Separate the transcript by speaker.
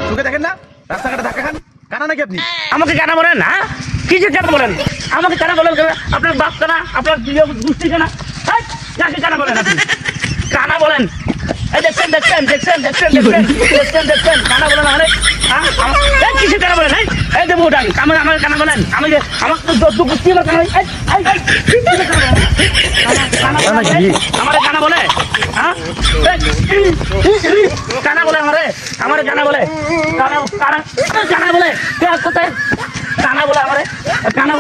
Speaker 1: চোখে দেখেন না রাস্তাঘাটে ধাক্কা খান কানা নাকি আপনি
Speaker 2: আমাকে কানা বলেন না কিছু কেন বলেন আমাকে কানা বলেন আপনার বাপ কানা আপনার গোষ্ঠী কানা যাকে কানা বলেন আপনি কানা বলেন এই দেখছেন দেখছেন দেখছেন দেখছেন দেখছেন দেখছেন দেখছেন কানা বলেন আরে কিছু কানা বলেন এই দেবো ওটাই আমার আমার কানা বলেন আমি আমার তো গোষ্ঠী আমার কানা আমার কানা বলে হ্যাঁ কানা বলে আমার কানা বলে কানা কানা কানা বলে কোথায় কানা বলে আমারে কানা